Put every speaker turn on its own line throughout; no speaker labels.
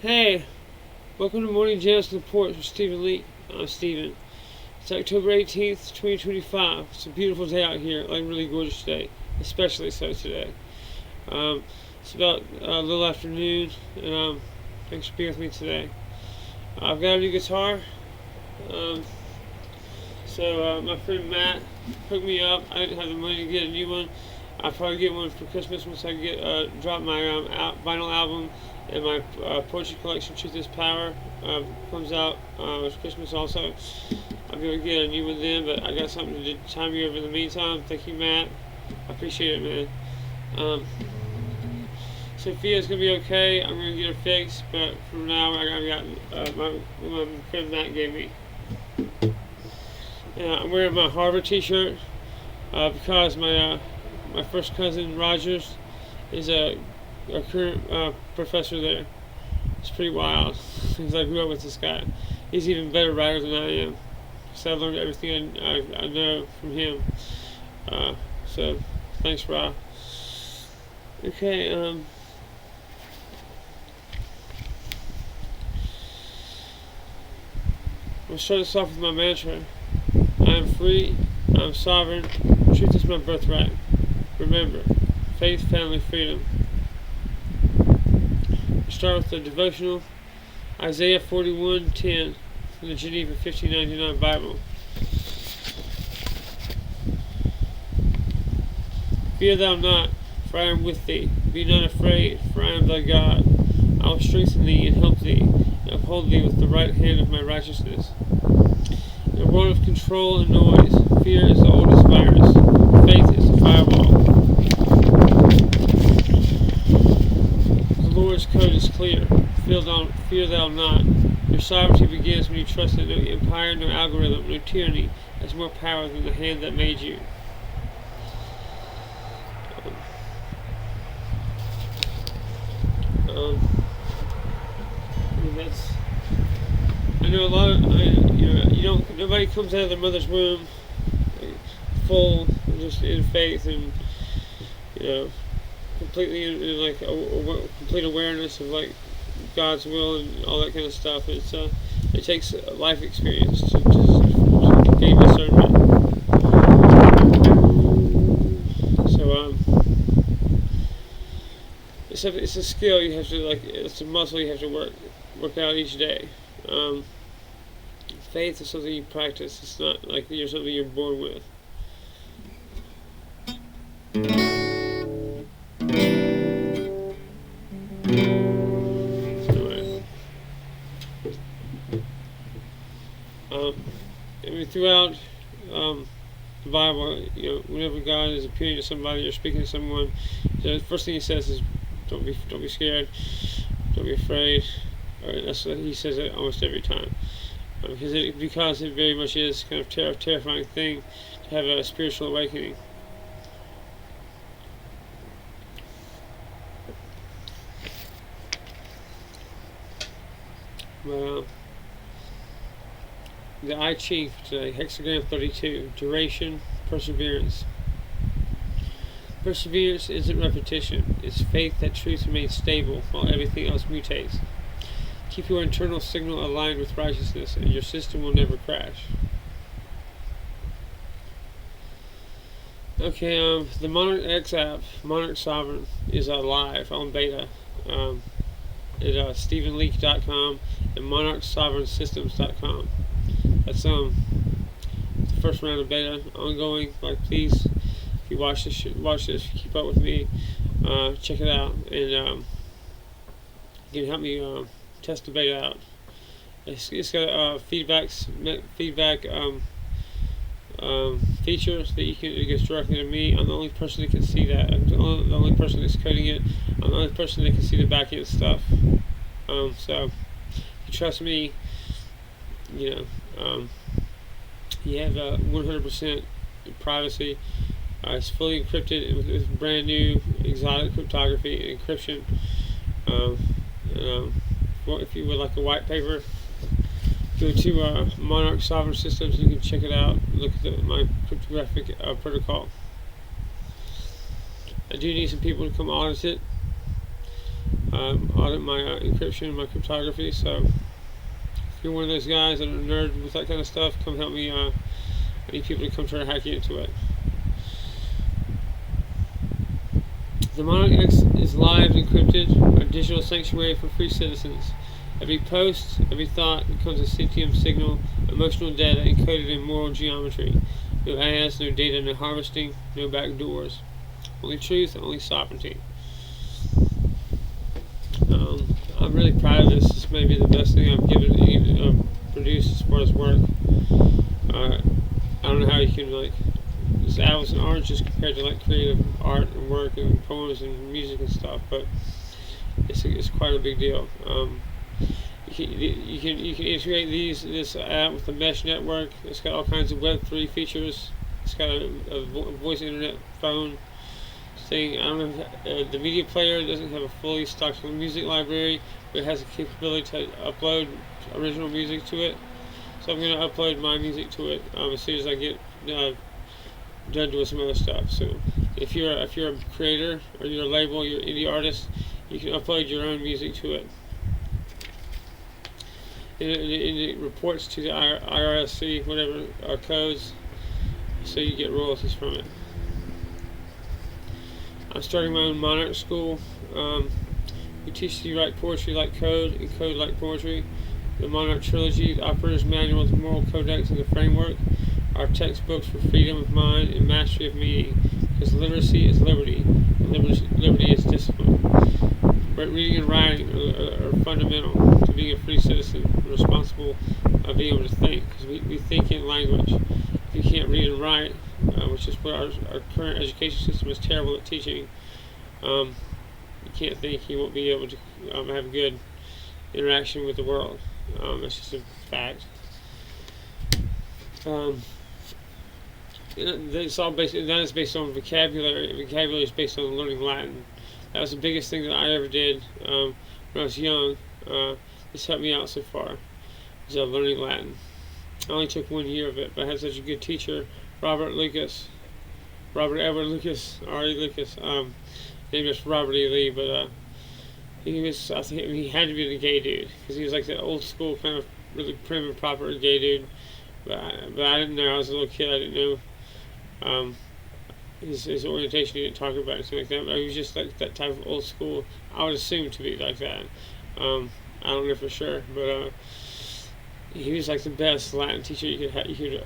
Hey, welcome to Morning Jams on the Porch with Stephen Leake. I'm Stephen. It's October 18th, 2025. It's a beautiful day out here, like a really gorgeous day, especially so today. It's about a little afternoon, and thanks for being with me today. I've got a new guitar. My friend Matt hooked me up. I didn't have the money to get a new one. I'll probably get one for Christmas once I drop my vinyl album and my Porch collection, Truth is Power, comes out with Christmas also. I'll be able to get a new one then, but I got something to time you over in the meantime. Thank you, Matt. I appreciate it, man. Sophia's going to be okay. I'm going to get her fixed, but for now, I got my friend Matt gave me. I'm wearing my Harvard t-shirt because my first cousin Rogers is a current professor there. It's pretty wild. He's I grew up with this guy. He's even better writer than I am. So I learned everything I know from him. So thanks, Rob. Okay. I'll start this off with my mantra. I am free. I am sovereign. Truth is my birthright. Remember, faith, family, freedom. Start with the devotional, Isaiah 41:10 from the Geneva 1599 Bible. Fear thou not, for I am with thee. Be not afraid, for I am thy God. I will strengthen thee and help thee, and uphold thee with the right hand of my righteousness. In a world of control and noise, fear is the oldest virus. Faith is the firewall. The Lord's code is clear. Fear thou not. Your sovereignty begins when you trust that no empire, no algorithm, no tyranny has more power than the hand that made you. I know a lot of nobody comes out of their mother's womb full, just in faith and completely in like a complete awareness of like God's will and all that kind of stuff. It takes a life experience to gain discernment. So it's a skill you have to it's a muscle you have to work out each day. Faith is something you practice. It's not like you're something you're born with. Throughout the Bible, whenever God is appearing to somebody or speaking to someone, the first thing He says is, "Don't be scared, don't be afraid." That's what He says it almost every time, because it very much is kind of terrifying thing to have a spiritual awakening. But the I Ching for today, hexagram 32, duration, perseverance. Perseverance isn't repetition. It's faith that truth remains stable while everything else mutates. Keep your internal signal aligned with righteousness, and your system will never crash. Okay, the Monarch X app, Monarch Sovereign, is live on beta at StephenLeake.com and MonarchSovereignSystems.com. That's the first round of beta ongoing. Please, if you watch this, keep up with me. Check it out, and you can help me test the beta out. It's got feedback features that it gets directly to me. I'm the only person that can see that. I'm the only person that's coding it. I'm the only person that can see the back end stuff. So if you trust me, you have 100% privacy. It's fully encrypted with brand new exotic cryptography and encryption. If you would like a white paper, go to Monarch Sovereign Systems. You can check it out. Look at my cryptographic protocol. I do need some people to come audit it. audit my encryption and my cryptography. So if you're one of those guys that are a nerd with that kind of stuff, come help me. I need people to come try to hack into it. The Monarch X is live encrypted, a digital sanctuary for free citizens. Every post, every thought becomes a sentient signal, emotional data encoded in moral geometry. No ads, no data, no harvesting, no backdoors. Only truth, only sovereignty. I'm really proud of this. This may be the best thing I've produced as far as work. I don't know how you can just apples and oranges compared to creative art and work and poems and music and stuff, but it's quite a big deal. You can integrate this app with the mesh network. It's got all kinds of Web3 features. It's got a voice internet phone thing. I don't know if, the media player doesn't have a fully stocked music library, but it has the capability to upload original music to it. So I'm going to upload my music to it as soon as I get done doing some other stuff. So if you're a creator or you're a label, you're an indie artist, you can upload your own music to it. And it reports to the IRSC, whatever codes, so you get royalties from it. I'm starting my own Monarch school. We teach you write poetry like code and code like poetry. The Monarch Trilogy, the Operator's Manual with moral codex and the framework, are textbooks for freedom of mind and mastery of meaning, because literacy is liberty, and liberty is discipline. Reading and writing are fundamental to being a free citizen and responsible of being able to think, because we think in language. If you can't read and write, which is what our current education system is terrible at teaching, you can't think, you won't be able to have good interaction with the world. That's just a fact. It's all based. That is based on vocabulary. Vocabulary is based on learning Latin. That was the biggest thing that I ever did when I was young. This helped me out so far. Is learning Latin. I only took 1 year of it, but I had such a good teacher, Robert Edward Lucas, R.E. Lucas. Name is Robert E. Lee, but he was. I think he had to be the gay dude, because he was like the old school kind of really prim and proper gay dude. But I didn't know. I was a little kid. I didn't know his orientation. He didn't talk about anything like that. But he was just like that type of old school. I would assume to be like that. I don't know for sure, but he was like the best Latin teacher you could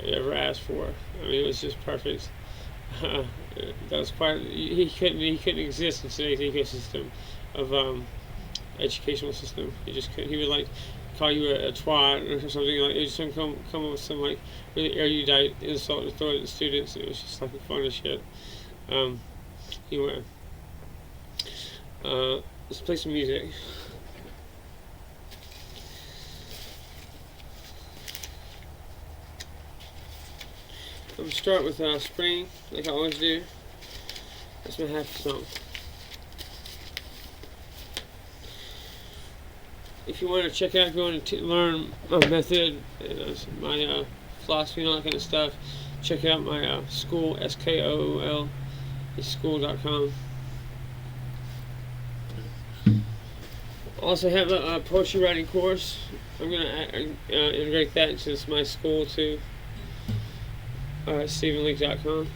ever ask for. I mean, it was just perfect. That was quite. He couldn't exist in today's ecosystem of educational system. He just couldn't. He would call you a twat or something like. It just come up with some really erudite insult to throw at the students. And it was just fun as shit. Anyway, let's play some music. I'm going to start with Spring, like I always do. That's my happy song. If you want to check out, if you want to learn my method, my philosophy and all that kind of stuff, check out my school, SKOOL, school.com. I also have a poetry writing course. I'm going to integrate that into my school too. StephenLeake.com.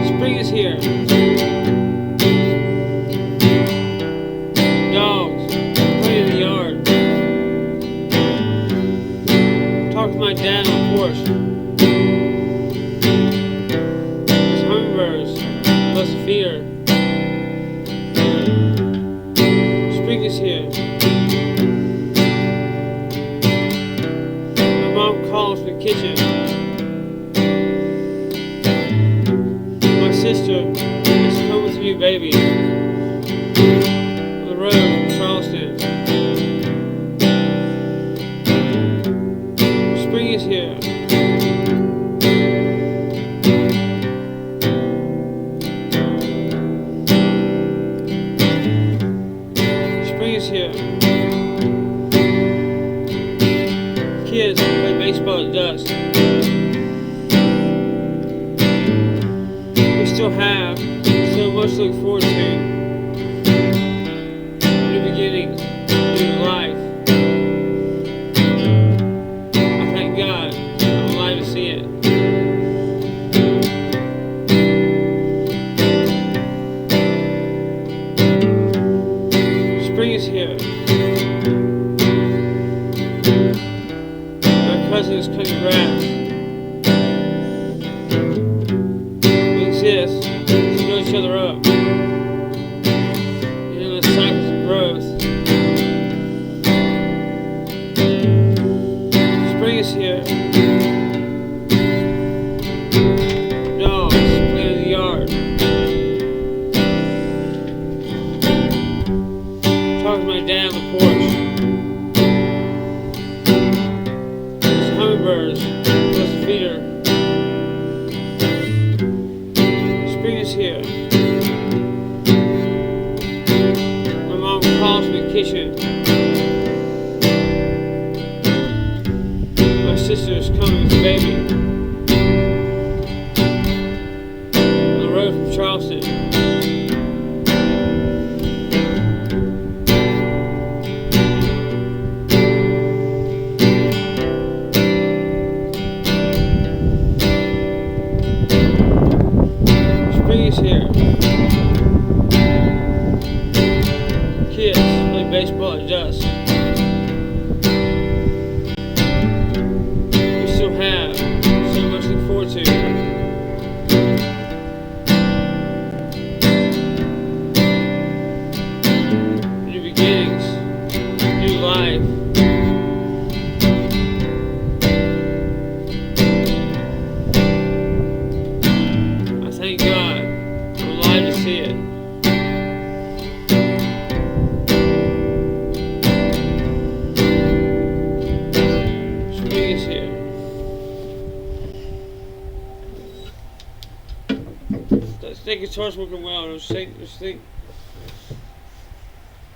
Spring is here. Talk to my dad on Porch. There's hummingbirds, less fear. Spring is here. My mom calls from the kitchen. My sister is coming with you, baby. On the road from Charleston. Spring is here. still have so much to look forward to. New beginnings, new life. I thank God I'm alive to see it. Spring is here. My cousin is cutting grass. To build each other up. And in the cycles of growth. Spring is here. Dogs playing in the yard. Talking to my dad on the porch. There's hummingbirds. There's a feeder. Spring is here. My mom calls from the kitchen. My sister is coming with the baby. On the road from Charleston. Spring is here. Kids play baseball at dusk. We still have so much to look forward to. New beginnings, new life. I thank God I'm alive to see it. Spring is here. I think guitar's working well. Just think.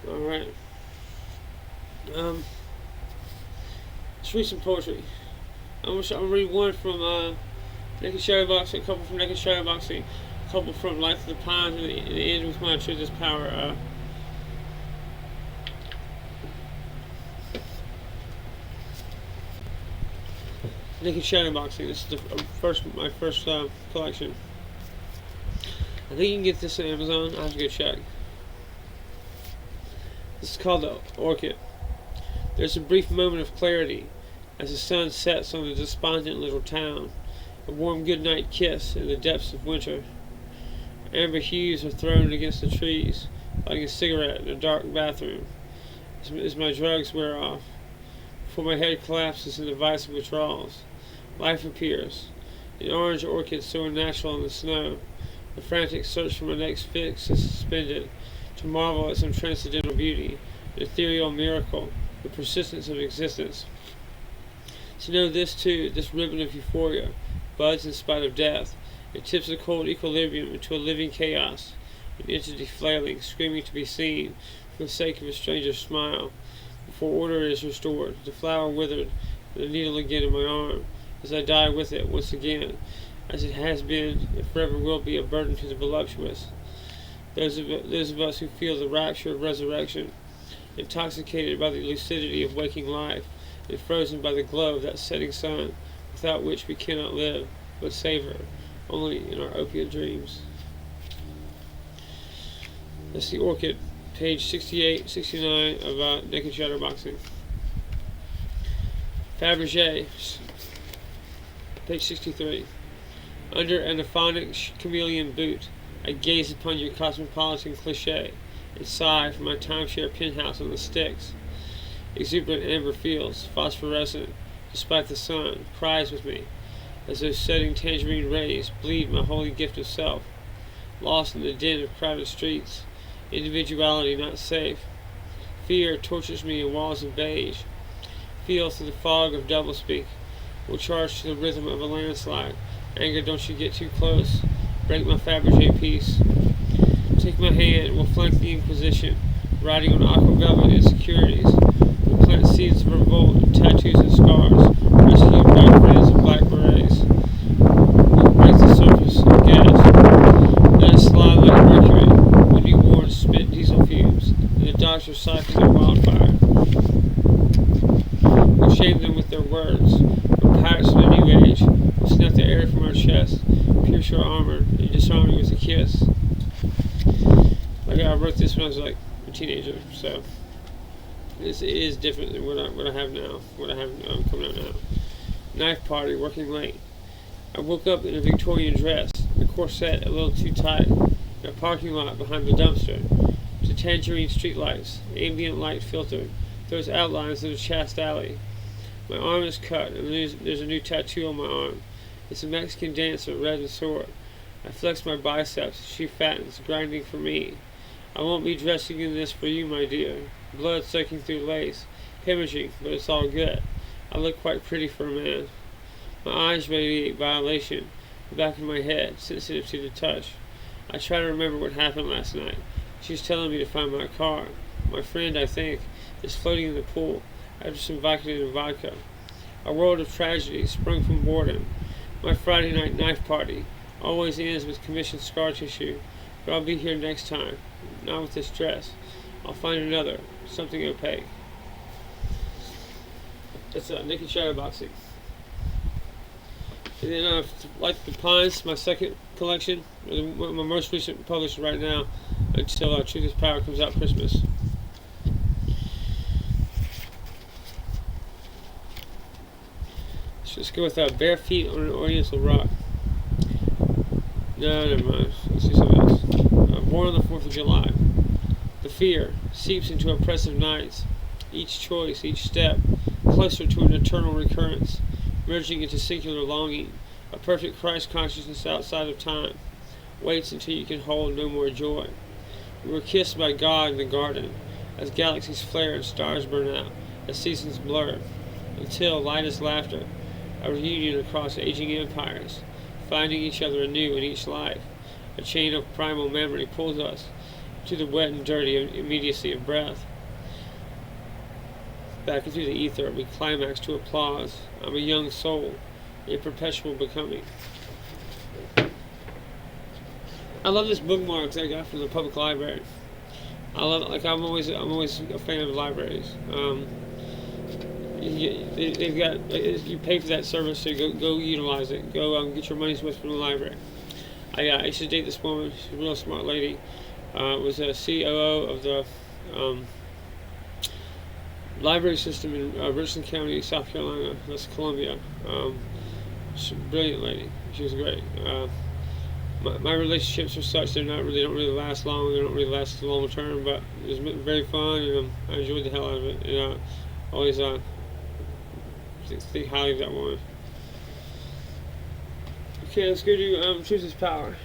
All right. Let's read some poetry. I'm gonna read one from Naked Shadowboxing, a couple from Naked Shadowboxing, a couple from Life of the Pines, and the end with My Truth is Power. Naked Shadowboxing. This is my first collection. I think you can get this on Amazon. I have to go check. This is called The Orchid. There's a brief moment of clarity as the sun sets on the despondent little town. A warm goodnight kiss in the depths of winter. Amber hues are thrown against the trees, lighting a cigarette in a dark bathroom. As my drugs wear off, before my head collapses in the vice of withdrawals, life appears. An orange orchid so unnatural in the snow. The frantic search for my next fix is suspended, to marvel at some transcendental beauty, an ethereal miracle, the persistence of existence. To know this too, this ribbon of euphoria, buds in spite of death. It tips the cold equilibrium into a living chaos, an entity flailing, screaming to be seen, for the sake of a stranger's smile. Before order is restored, the flower withered, and the needle again in my arm, as I die with it once again, as it has been, and forever will be, a burden to the voluptuous. Those of us who feel the rapture of resurrection, intoxicated by the lucidity of waking life, and frozen by the glow of that setting sun, without which we cannot live, but savor, only in our opiate dreams. That's The Orchid, page 68, 69 of Naked Shadowboxing. Fabergé, page 63. Under an aphonic chameleon boot, I gaze upon your cosmopolitan cliché, and sigh for my timeshare penthouse on the sticks. Exuberant amber fields, phosphorescent, despite the sun, cries with me, as those setting tangerine rays bleed my holy gift of self. Lost in the din of crowded streets, individuality not safe. Fear tortures me in walls of beige. Feel through the fog of doublespeak, will charge to the rhythm of a landslide. Anger, don't you get too close. Break my Fabergé peace. Take my hand, we'll flank the Inquisition, riding on aqua velvet insecurities. We'll plant seeds of revolt and tattoos and scars, rescued by friends in black berets. We'll break the surface of gas. cycles of wildfire. We'll shame them with their words. We're pirates of the new age. We'll snuff the air from our chest, pierce our armor, and disarm you with a kiss. Like I wrote this when I was like a teenager, so this is different than what I have now. What I have coming out now. Knife party, working late. I woke up in a Victorian dress, the corset a little too tight, in a parking lot behind the dumpster. To tangerine streetlights, ambient light filter, those outlines of a chaste alley. My arm is cut, and there's a new tattoo on my arm. It's a Mexican dancer, red and sore. I flex my biceps, she fattens, grinding for me. I won't be dressing in this for you, my dear. Blood soaking through lace, hemorrhaging, but it's all good. I look quite pretty for a man. My eyes radiate violation, the back of my head, sensitive to the touch. I try to remember what happened last night. She's telling me to find my car. My friend, I think, is floating in the pool after some Vicodin and vodka. A world of tragedy sprung from boredom. My Friday night knife party always ends with commissioned scar tissue, but I'll be here next time. Not with this dress. I'll find another, something opaque. It's Naked Shadowboxing. And then like the Pines, my second collection, my most recent published right now, until Truth is Power comes out Christmas. Let's go with Bare Feet on an Oriental Rock. No, never mind. Let's do something else. Born on the 4th of July. The fear seeps into oppressive nights. Each choice, each step, closer to an eternal recurrence, merging into singular longing, a perfect Christ consciousness outside of time, waits until you can hold no more joy. We were kissed by God in the garden, as galaxies flare and stars burn out, as seasons blur, until, light as laughter, a reunion across aging empires, finding each other anew in each life. A chain of primal memory pulls us to the wet and dirty immediacy of breath. Back into the ether, we climax to applause. I'm a young soul, a perpetual becoming. I love this bookmarks I got from the public library. I love it. Like I'm always a fan of libraries. They've got, you pay for that service, so go utilize it. Go get your money's worth from the library. I used to date this woman. She's a real smart lady. Was a COO of the library system in Richland County, South Carolina. That's Columbia. She's a brilliant lady. She was great. My relationships are such they don't really last long. They don't really last long term, but it was very fun, and I enjoyed the hell out of it. And always think highly of that woman. Okay, let's go do Truth is Power.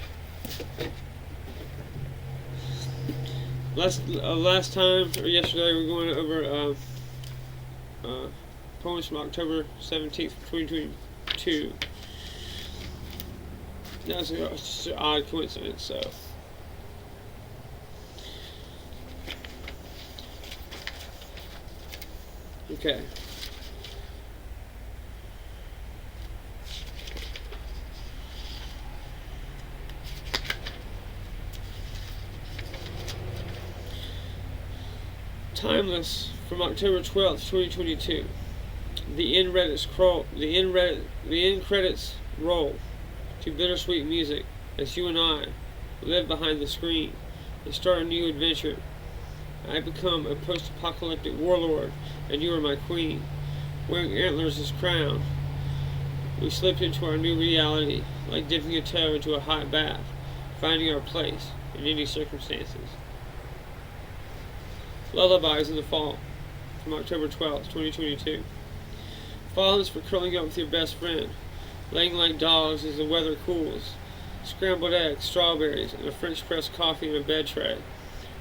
Last time, or yesterday, we're going over poems from October 17th, 2022. That's just an odd coincidence, so. Okay. Timeless from October 12th, 2022. The end credits roll to bittersweet music as you and I live behind the screen and start a new adventure. I become a post-apocalyptic warlord, and you are my queen, wearing antlers as crown. We slipped into our new reality, like dipping a toe into a hot bath, finding our place in any circumstances. Lullabies in the Fall from October 12th, 2022. Fall is for curling up with your best friend, laying like dogs as the weather cools, scrambled eggs, strawberries, and a French press coffee in a bed tray,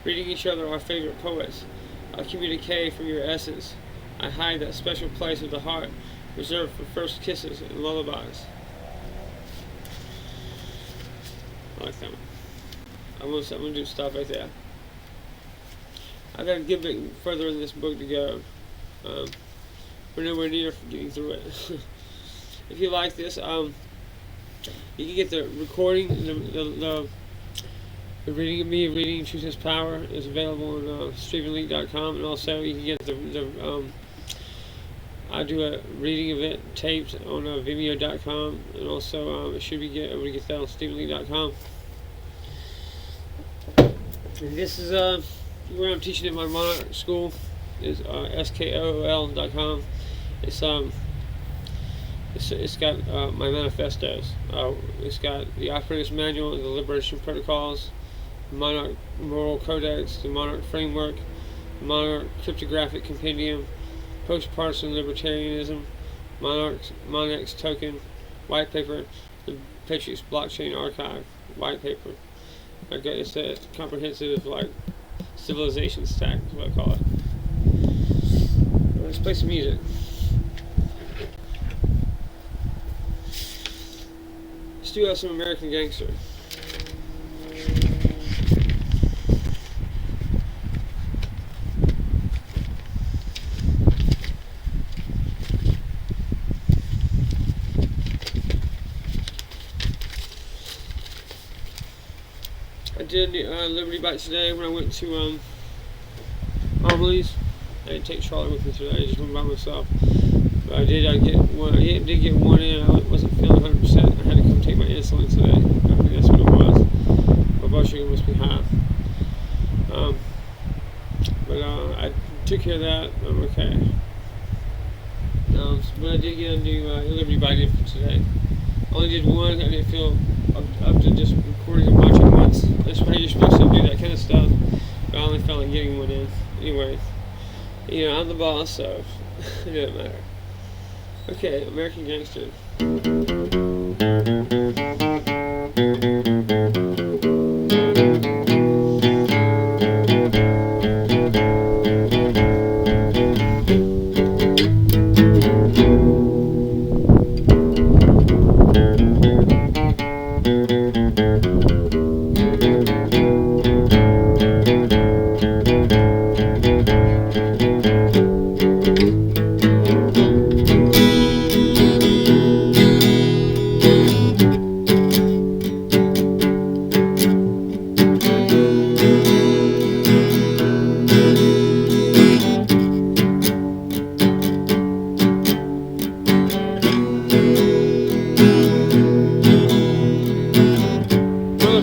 reading each other our favorite poets, a communique from your essence. I hide that special place of the heart reserved for first kisses and lullabies. I like that one. I'm gonna do stop right there. I got a good bit further in this book to go. We're nowhere near getting through it. If you like this, you can get the recording, the Reading Truth is Power is available on StephenLeake.com, and also you can get I do a reading of it taped on Vimeo.com, and also it should be able to get that on StephenLeake.com. This is where I'm teaching at my Monarch school. Is skool.com. It's got my manifestos. It's got the Operator's Manual and the Liberation Protocols, the Monarch Moral Codex, the Monarch Framework, the Monarch Cryptographic Compendium, Post-Partisan Libertarianism, Monarch X Token, White Paper, the Patriots Blockchain Archive, White Paper. It's a comprehensive civilization stack is what I call it. Let's play some music. Let's do some American Gangster. I did Liberty Bike today when I went to Amelie's. I didn't take Charlotte with me today. I just went by myself. But I did get one. I did get one in. I wasn't feeling 100%. I had to come take my insulin today. I think that's what it was. My blood sugar must be high. But I took care of that. I'm okay. But I did get a new Liberty Bike in for today. I only did one. I didn't feel up to just recording and watching once. That's how you're supposed to do that kind of stuff. But I only felt like getting one in. Anyway, I'm the boss, so it doesn't matter. Okay, American Gangster.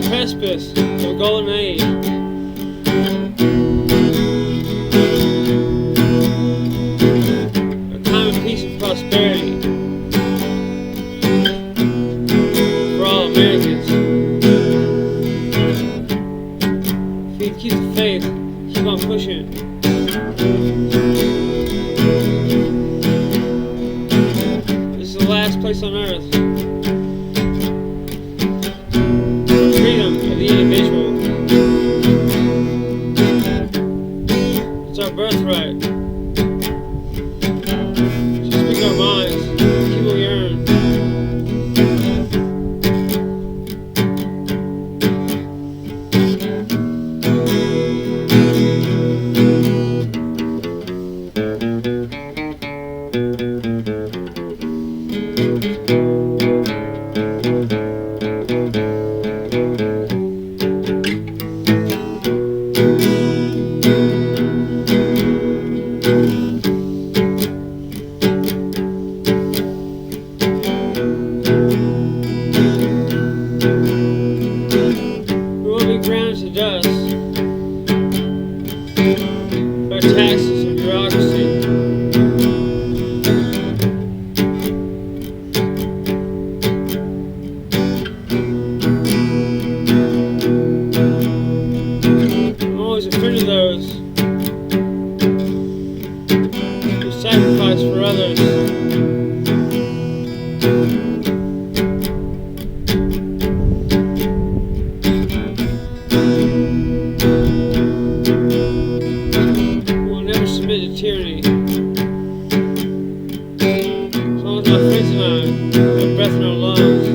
Precipice of a golden age. A time of peace and prosperity for all Americans. If you keep the faith, keep on pushing. This is the last place on earth. The individual. It's our birthright. Just speak our minds. Keep what we earn. Taxes and bureaucracy. I'm always a friend of those who sacrifice for others. Tyranny. As long as my friends and I have breath in our lungs.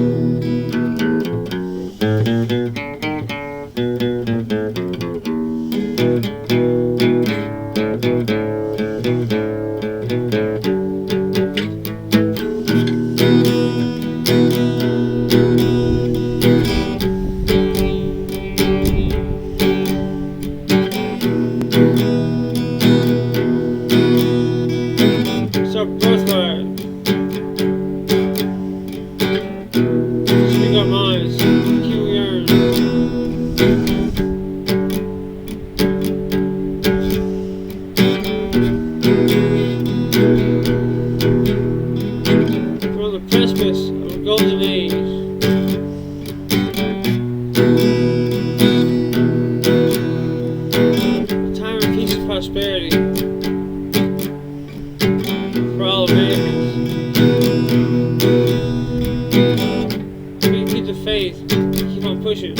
on pushing.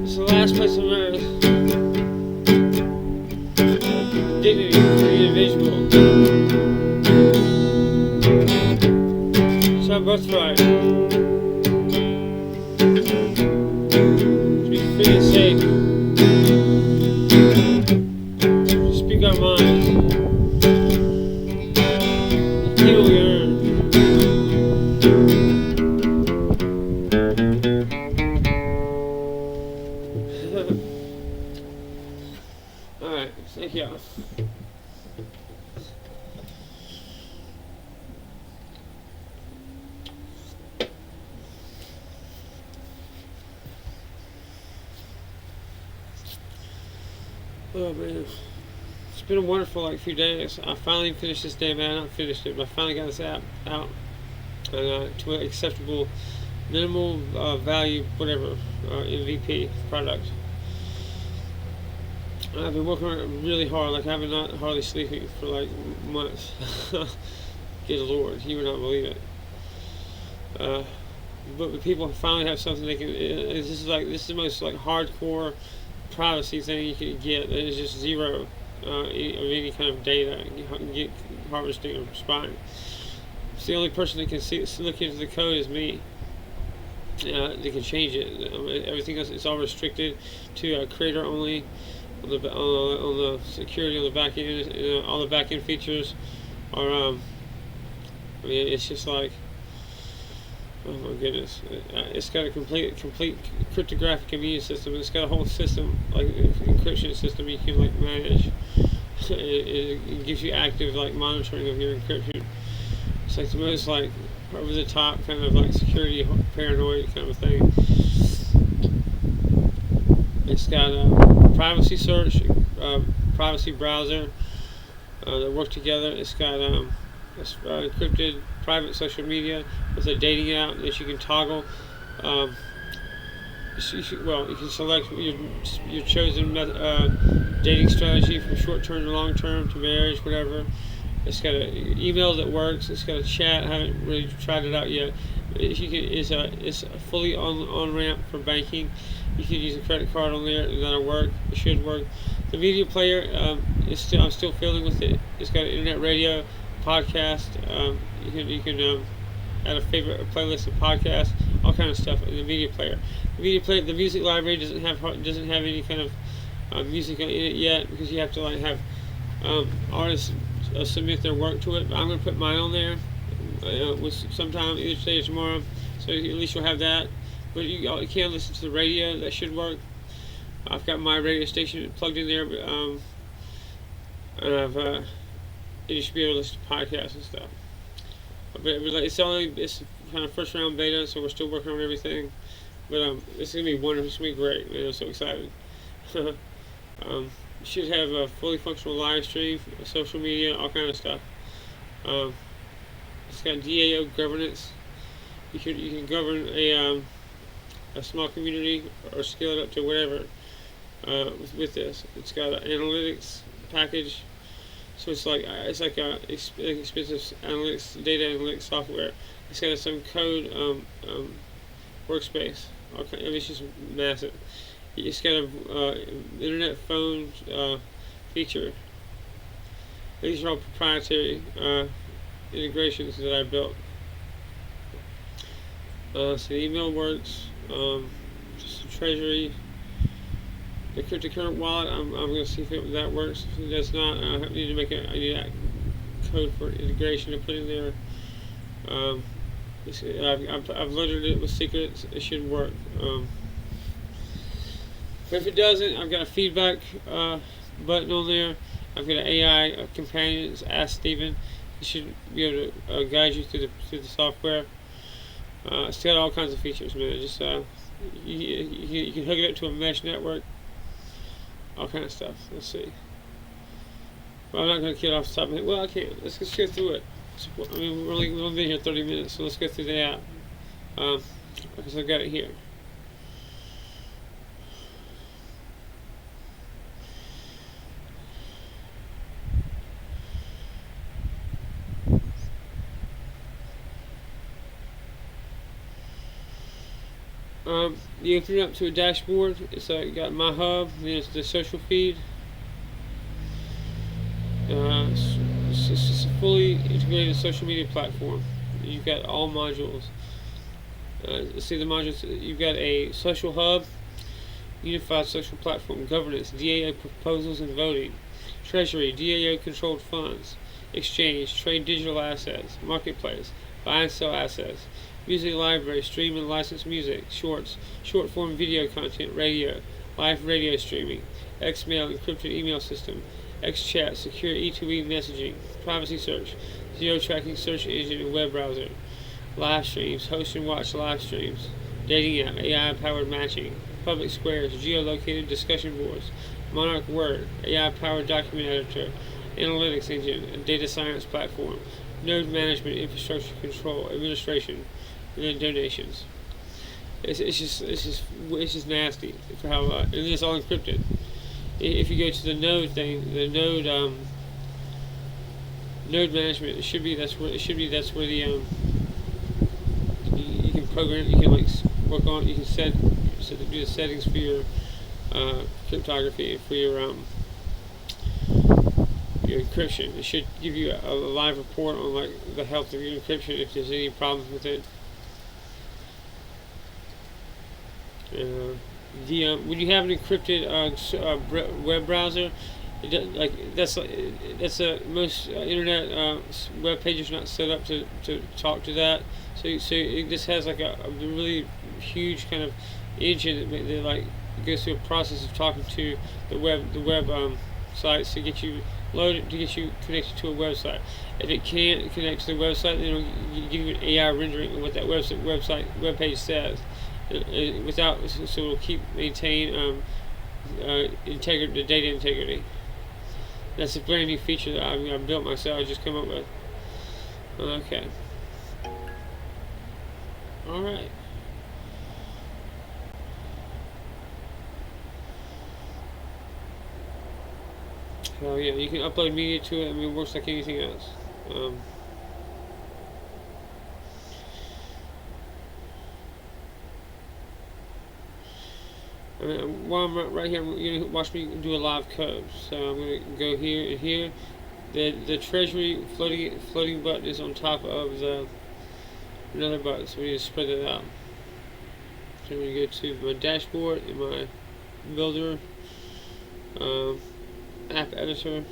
It's the last place on earth. Dignity for the individual. It's our birthright. To be free and safe. To speak our minds. Heal we earn. Alright, thank y'all. Oh man, it's been a wonderful few days. I finally finished this damn app. Not finished it, but I finally got this app out and to an acceptable, minimal value, whatever MVP product. I've been working on it really hard. I've been not hardly sleeping for months. Good Lord, you would not believe it. But the people finally have something they can. This is the most hardcore privacy thing you can get. That is just zero of any kind of data get harvesting or spying. It's the only person that can look into the code is me. They can change it. Everything else it's all restricted to creator only. On the security on the back end, all the back end features are. It's just oh my goodness! It's got a complete cryptographic immune system. It's got a whole system, encryption system you can manage. It gives you active monitoring of your encryption. It's the most over the top kind of security paranoid kind of thing. It's got a privacy search, privacy browser that work together. It's got encrypted private social media with a dating app that you can toggle. You can select your chosen dating strategy from short term to long term to marriage, whatever. It's got an email that works. It's got a chat. I haven't really tried it out yet. It's a fully on ramp for banking. You can use a credit card on there, and that'll work. It should work. The media player, I'm still fiddling with it. It's got an internet radio, podcast. You can add a playlist of podcasts, all kind of stuff in the media player. The music library doesn't have any kind of music in it yet because you have to have artists submit their work to it. But I'm gonna put mine on there sometime either today or tomorrow, so at least you'll have that. But you can listen to the radio. That should work. I've got my radio station plugged in there, and you should be able to listen to podcasts and stuff. But it's kind of first round beta, so we're still working on everything. But it's gonna be wonderful. It's gonna be great. Man, I'm so excited. You should have a fully functional live stream, social media, all kind of stuff. It's got DAO governance. You can govern a small community or scale it up to whatever with this. It's got an analytics package, so it's like expensive data analytics software. It's got some code workspace. It's just massive. It's got a internet phone feature. These are all proprietary integrations that I built. So the email works. Just the treasury. The cryptocurrency wallet. I'm going to see if that works. If it does not, I need to make I need a code for integration to put in there. I've loaded it with secrets. It should work. But if it doesn't, I've got a feedback button on there. I've got an AI companion. It's Ask Steven. It should be able to guide you through the software. It's got all kinds of features, man. Just you can hook it up to a mesh network, all kind of stuff. Let's see. Well, I'm not going to get off the top of it. Well, I can't. Let's just go through it. We've only been here 30 minutes, so let's go through the app. Because I've got it here. You open it up to a dashboard. It's you got my hub. There's the social feed. It's just a fully integrated social media platform. You've got all modules. See the modules. You've got a social hub, unified social platform, governance, DAO proposals and voting, treasury, DAO controlled funds, exchange, trade digital assets, marketplace, buy and sell assets, music library, stream and license music, shorts, short form video content, radio, live radio streaming, Xmail encrypted email system, XChat, secure E2E messaging, privacy search, zero tracking search engine and web browser, live streams, host and watch live streams, dating app, AI powered matching, public squares, geolocated discussion boards, Monarch Word, AI powered document editor, analytics engine, and data science platform, node management, infrastructure control, administration, and then donations. It's just nasty for how and it's all encrypted. If you go to the node thing, the node management, that's where the you can program, you can like work on, you can do the settings for your cryptography, for your encryption. It should give you a live report on like the health of your encryption if there's any problems with it. When you have an encrypted web browser, that's most internet web pages not set up to talk to that. So it just has like a really huge kind of engine that like goes through a process of talking to the web sites to get you loaded, to get you connected to a website. If it can't connect to the website, then it'll give you an AI rendering of what that web page says. So it'll maintain the data integrity. That's a brand new feature that I've built myself. I just come up with. Okay. All right. So yeah, you can upload media to it. I mean, it works like anything else. While I'm right here, you're gonna watch me do a live code. So I'm gonna go here and here. The treasury floating button is on top of another button, so we need to spread it out. So I'm gonna go to my dashboard in my builder, app editor.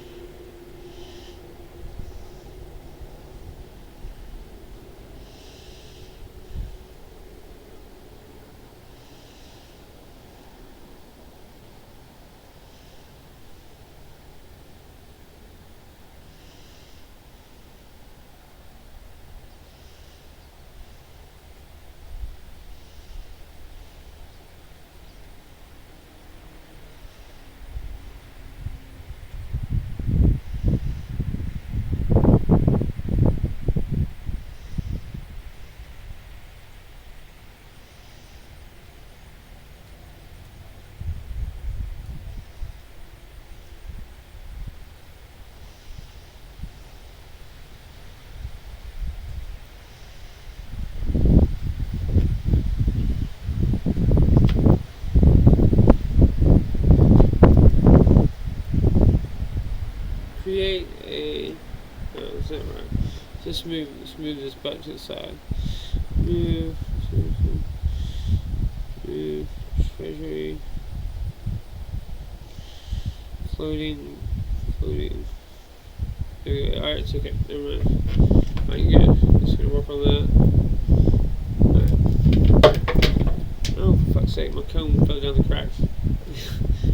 Create a. Oh, is that right? Just move this button to the side. Move treasury. Floating. There we go. Alright, it's okay. Never mind. Alright, good. Just gonna work on that. Alright. Oh, for fuck's sake, my comb fell down the cracks.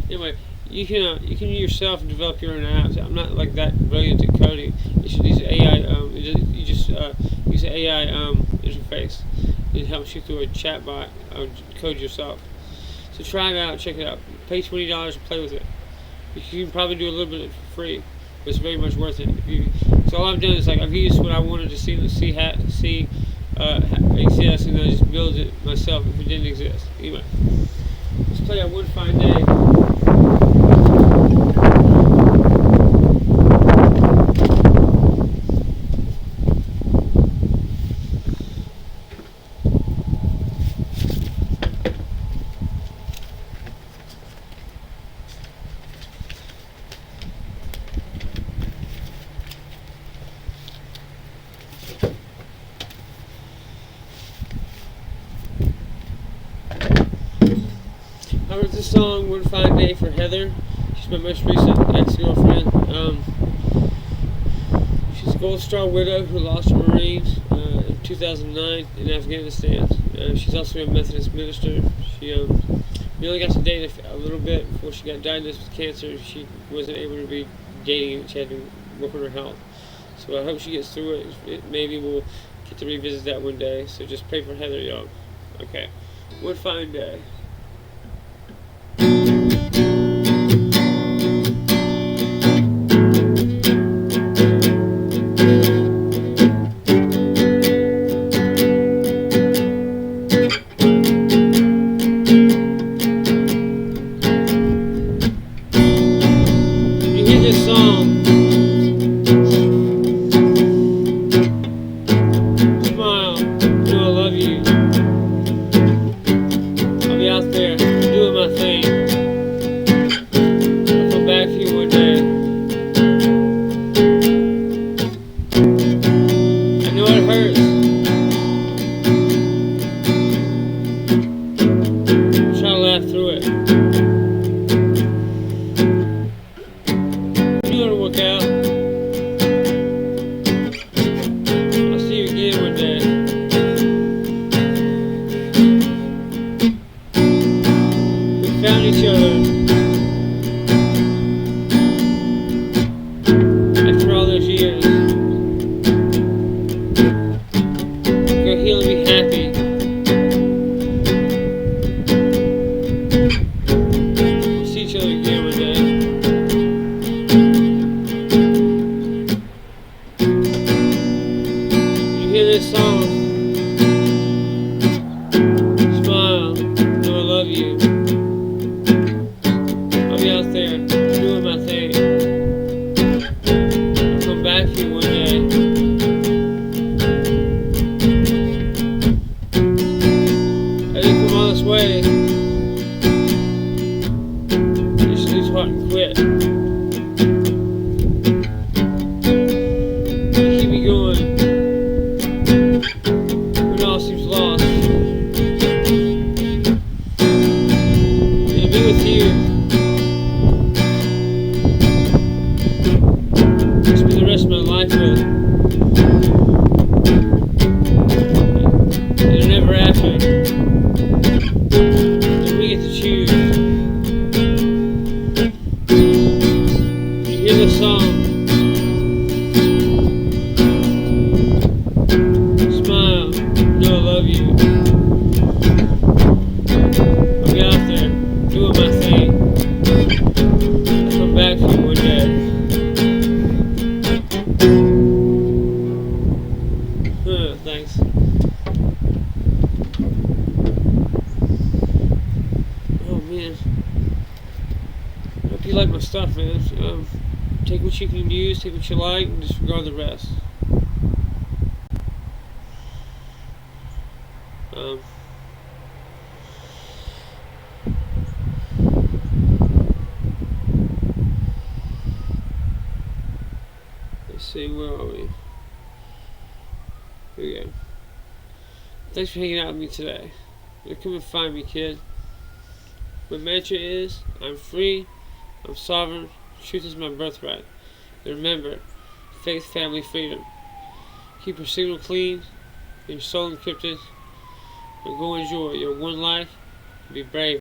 Anyway. You can yourself develop your own apps. I'm not like that brilliant at coding. You should use AI. You just use an AI interface. It helps you through a chatbot. Code yourself. So try it out. Check it out. Pay $20 and play with it. You can probably do a little bit for free, but it's very much worth it. So all I've done is like I've used what I wanted to see exist, and then I just build it myself if it didn't exist. Anyway, let's play out one fine day. song "One Fine Day" for Heather. She's my most recent ex-girlfriend. She's a Gold Star widow who lost her Marines in 2009 in Afghanistan. She's also a Methodist minister. We only got to date a little bit before she got diagnosed with cancer. She wasn't able to be dating. She had to work on her health. So I hope she gets through it. Maybe we'll get to revisit that one day. So just pray for Heather, y'all. Okay. One fine day. You hear this song? Smile, know I love you. I'll be out there doing my thing. I'll come back for you one day. I know it hurts. I'm trying to laugh through it. You know to work out. I'll see you again one day. We found each other after all those years. Go heal and be happy. We'll see each other again one day. You hear this song? Smile, know I love you. I'll be out there doing my thing. I'll come back for you one day. I didn't come all this way just to lose heart and quit. You keep me going when all seems lost. And to be with you, spend the rest of my life with, and an ever after. And we get to choose. You hear this song? Smile, know I love you. I'll be out there doing my thing. I'll come back for you one day. Thanks. Oh man, I hope you like my stuff, man. Take what you can use, take what you like, and disregard the rest. Let's see, where are we? Here we go. Thanks for hanging out with me today. Come and find me, kid. My mantra is, I'm free, I'm sovereign, truth is my birthright. And remember, faith, family, freedom. Keep your signal clean, your soul encrypted, and go enjoy your one life, and be brave.